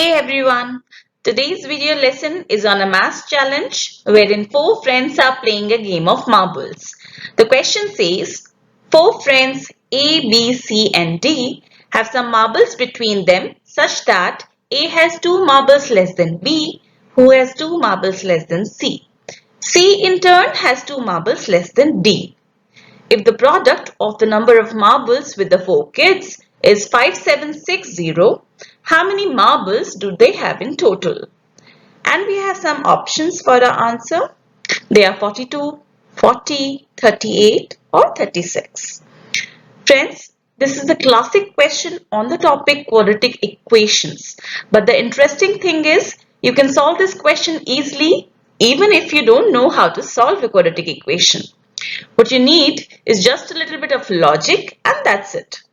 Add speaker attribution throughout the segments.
Speaker 1: Hey everyone! Today's video lesson is on a maths challenge wherein four friends are playing a game of marbles. The question says, four friends A, B, C and D have some marbles between them such that A has two marbles less than B, who has two marbles less than C. C in turn has two marbles less than D. If the product of the number of marbles with the four kids is 5760, how many marbles do they have in total? And we have some options for our answer. They are 42, 40, 38 or 36. Friends, this is the classic question on the topic quadratic equations. But the interesting thing is you can solve this question easily even if you don't know how to solve a quadratic equation. What you need is just a little bit of logic and that's it.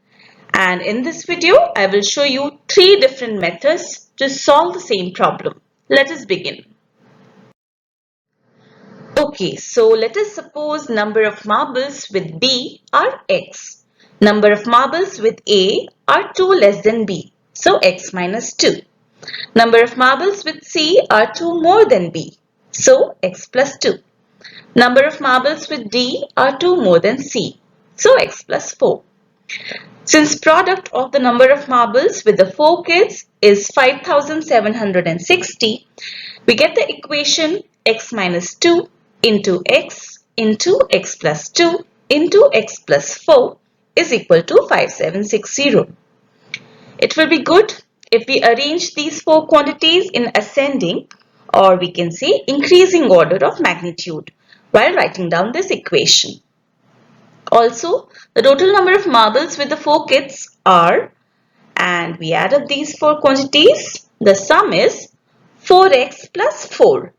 Speaker 1: And in this video, I will show you three different methods to solve the same problem. Let us begin. Okay, so let us suppose number of marbles with B are x. Number of marbles with A are 2 less than B, so x minus 2. Number of marbles with C are 2 more than B, so x plus 2. Number of marbles with D are 2 more than C, so x plus 4. Since product of the number of marbles with the four kids is 5760, we get the equation x minus 2 into x plus 2 into x plus 4 is equal to 5760. It will be good if we arrange these four quantities in ascending, or we can say increasing order of magnitude while writing down this equation. Also, the total number of marbles with the four kids are, and we add up these four quantities, the sum is 4x plus 4.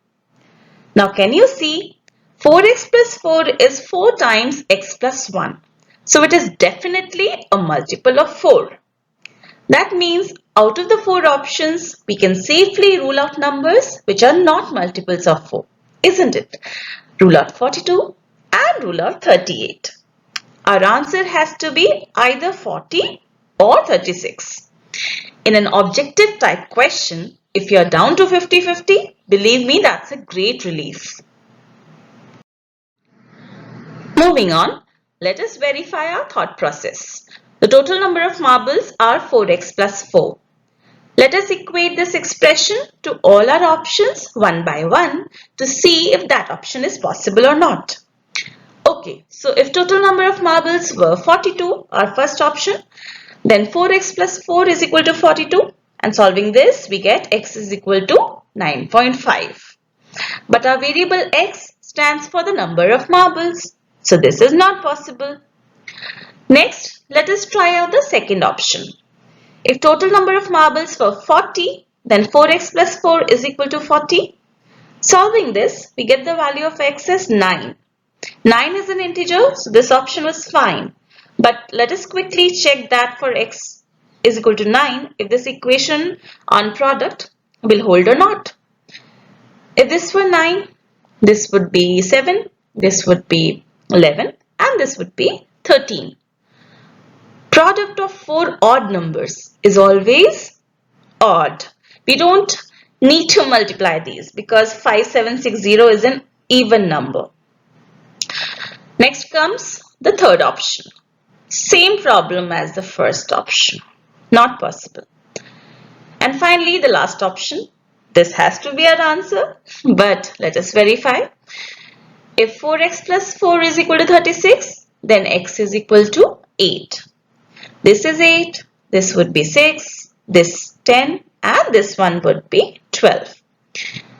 Speaker 1: Now can you see 4x plus 4 is 4 times x plus 1. So it is definitely a multiple of 4. That means out of the four options, we can safely rule out numbers which are not multiples of 4, isn't it? Rule out 42 and rule out 38. Our answer has to be either 40 or 36. In an objective type question, if you are down to 50-50, believe me, that's a great relief. Moving on, let us verify our thought process. The total number of marbles are 4x plus 4. Let us equate this expression to all our options one by one to see if that option is possible or not. Okay, so if total number of marbles were 42, our first option, then 4x plus 4 is equal to 42, and solving this we get x is equal to 9.5. But our variable x stands for the number of marbles, so this is not possible. Next, let us try out the second option. If total number of marbles were 40, then 4x plus 4 is equal to 40. Solving this, we get the value of x as 9. 9 is an integer, so this option was fine. But let us quickly check that for x is equal to 9, if this equation on product will hold or not. If this were 9, this would be 7, this would be 11, and this would be 13. Product of four odd numbers is always odd. We don't need to multiply these because 5760 is an even number. Next comes the third option. Same problem as the first option. Not possible. And finally, the last option. This has to be our answer, but let us verify. If 4x plus 4 is equal to 36, then x is equal to 8. This is 8, this would be 6, this 10, and this one would be 12.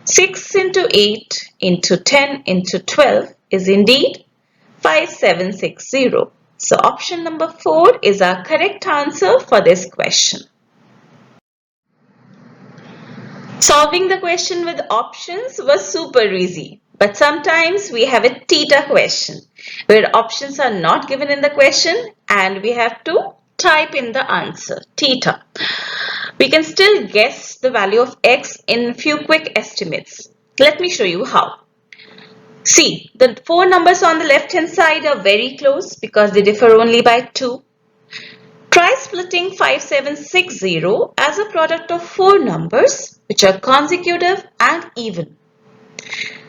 Speaker 1: 6 into 8 into 10 into 12 is indeed 5760. So option number 4 is our correct answer for this question. Solving the question with options was super easy, but sometimes we have a theta question where options are not given in the question and we have to type in the answer, theta. We can still guess the value of x in few quick estimates. Let me show you how. See, the four numbers on the left hand side are very close because they differ only by 2. Try splitting 5760 as a product of four numbers which are consecutive and even.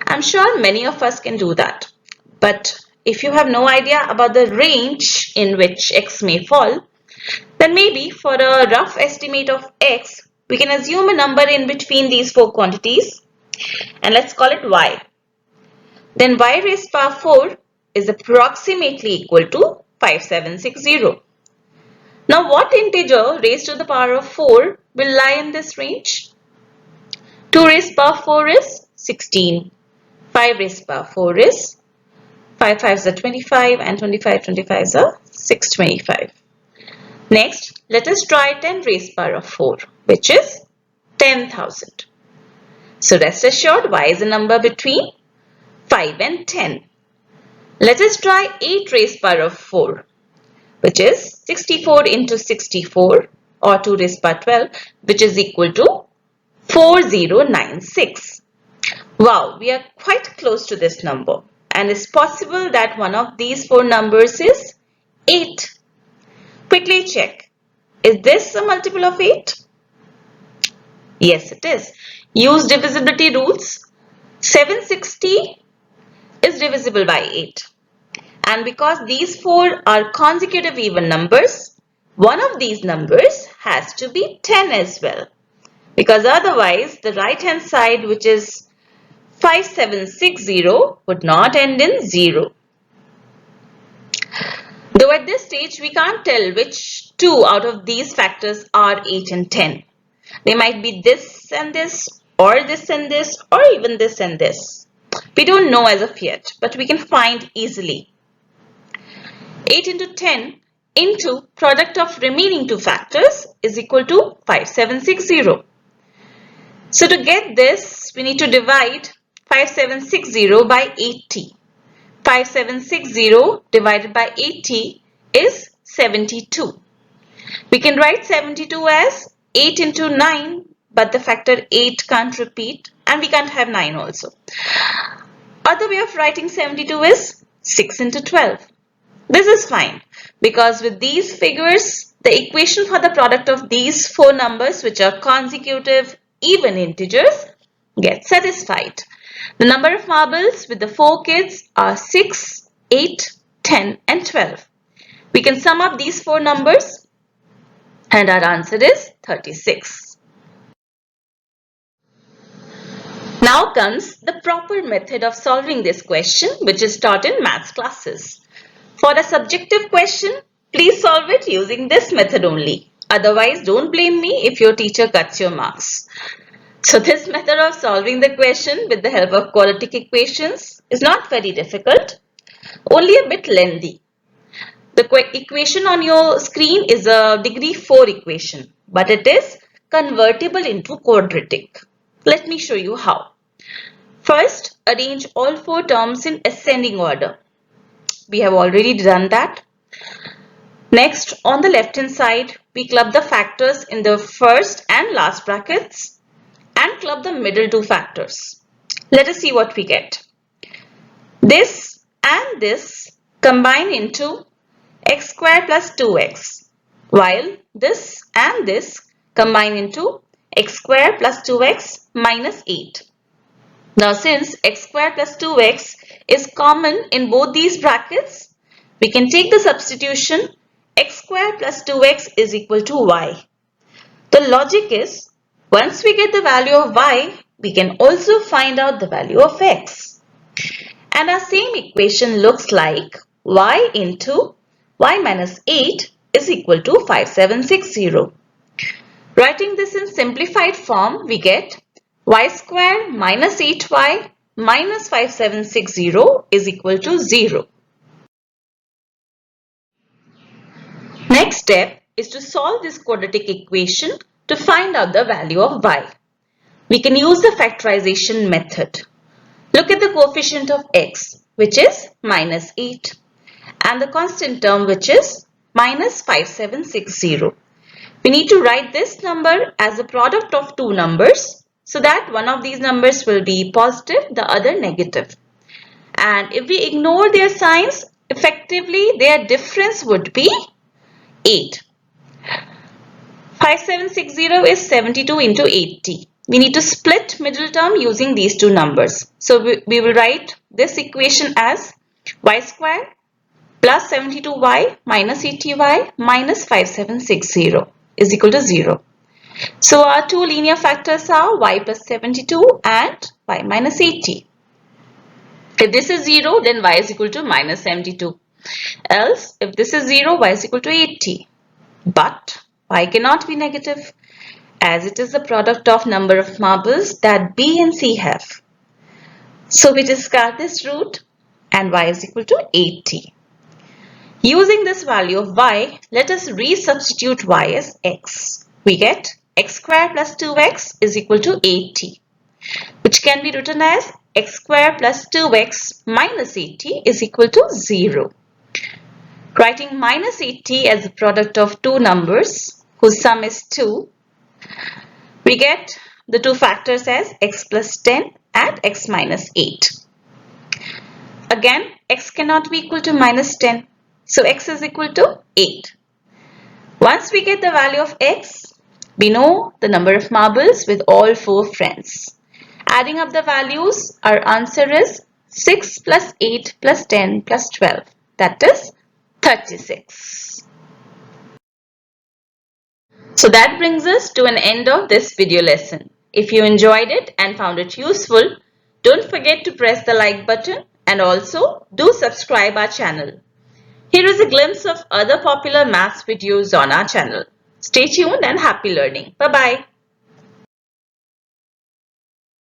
Speaker 1: I'm sure many of us can do that. But if you have no idea about the range in which x may fall, then maybe for a rough estimate of x, we can assume a number in between these four quantities and let's call it y. Then y raised to power 4 is approximately equal to 5760. Now what integer raised to the power of 4 will lie in this range? 2 raised to power 4 is 16. 5 raised to power 4 is 5 5s are 25 and 25s are 625. Next, let us try 10 raised to power of 4, which is 10,000. So rest assured, y is a number between 5 and 10. Let us try 8 raised to power of 4, which is 64 into 64 or 2 raised to power 12, which is equal to 4096. Wow, we are quite close to this number, and it's possible that one of these four numbers is 8. Quickly check. Is this a multiple of 8? Yes, it is. Use divisibility rules. 760 is divisible by 8. And because these four are consecutive even numbers, one of these numbers has to be 10 as well. Because otherwise, the right hand side, which is 5760, would not end in 0. Though at this stage, we can't tell which two out of these factors are 8 and 10. They might be this and this, or this and this, or even this and this. We don't know as of yet, but we can find easily. 8 into 10 into product of remaining two factors is equal to 5760. So to get this, we need to divide 5760 by 80. 5760 divided by 80 is 72. We can write 72 as 8 into 9, but the factor 8 can't repeat and we can't have 9 also. Other way of writing 72 is 6 into 12. This is fine because with these figures, the equation for the product of these four numbers, which are consecutive even integers, gets satisfied. The number of marbles with the four kids are 6, 8, 10 and 12. We can sum up these four numbers and our answer is 36. Now comes the proper method of solving this question, which is taught in maths classes. For a subjective question, please solve it using this method only. Otherwise, don't blame me if your teacher cuts your marks. So this method of solving the question with the help of quadratic equations is not very difficult, only a bit lengthy. The equation on your screen is a degree 4 equation, but it is convertible into quadratic. Let me show you how. First, arrange all four terms in ascending order. We have already done that. Next, on the left hand side, we club the factors in the first and last brackets and club the middle two factors. Let us see what we get. This and this combine into x square plus 2x, while this and this combine into x square plus 2x minus 8. Now since x square plus 2x is common in both these brackets, we can take the substitution x square plus 2x is equal to y. The logic is, once we get the value of y, we can also find out the value of x. And our same equation looks like y into y minus 8 is equal to 5760. Writing this in simplified form, we get y square minus 8y minus 5760 is equal to 0. Next step is to solve this quadratic equation to find out the value of y. We can use the factorization method. Look at the coefficient of x, which is minus 8, and the constant term, which is minus 5760. We need to write this number as a product of two numbers so that one of these numbers will be positive, the other negative. And if we ignore their signs, effectively their difference would be 8. 5760 is 72 into 80. We need to split middle term using these two numbers. So we will write this equation as y square plus 72y minus 80y minus 5760 is equal to 0. So our two linear factors are y plus 72 and y minus 80. If this is 0, then y is equal to minus 72. Else, if this is 0, y is equal to 80. But y cannot be negative as it is the product of number of marbles that B and C have. So we discard this root and y is equal to 80. Using this value of y, let us resubstitute y as x. We get x square plus 2x is equal to 80, which can be written as x square plus 2x minus 80 is equal to 0. Writing minus 80 as the product of two numbers whose sum is 2, we get the two factors as x plus 10 and x minus 8. Again, x cannot be equal to minus 10, so x is equal to 8. Once we get the value of x, we know the number of marbles with all four friends. Adding up the values, our answer is 6 plus 8 plus 10 plus 12. That is 36. So that brings us to an end of this video lesson. If you enjoyed it and found it useful, don't forget to press the like button and also do subscribe our channel. Here is a glimpse of other popular maths videos on our channel. Stay tuned and happy learning. Bye-bye.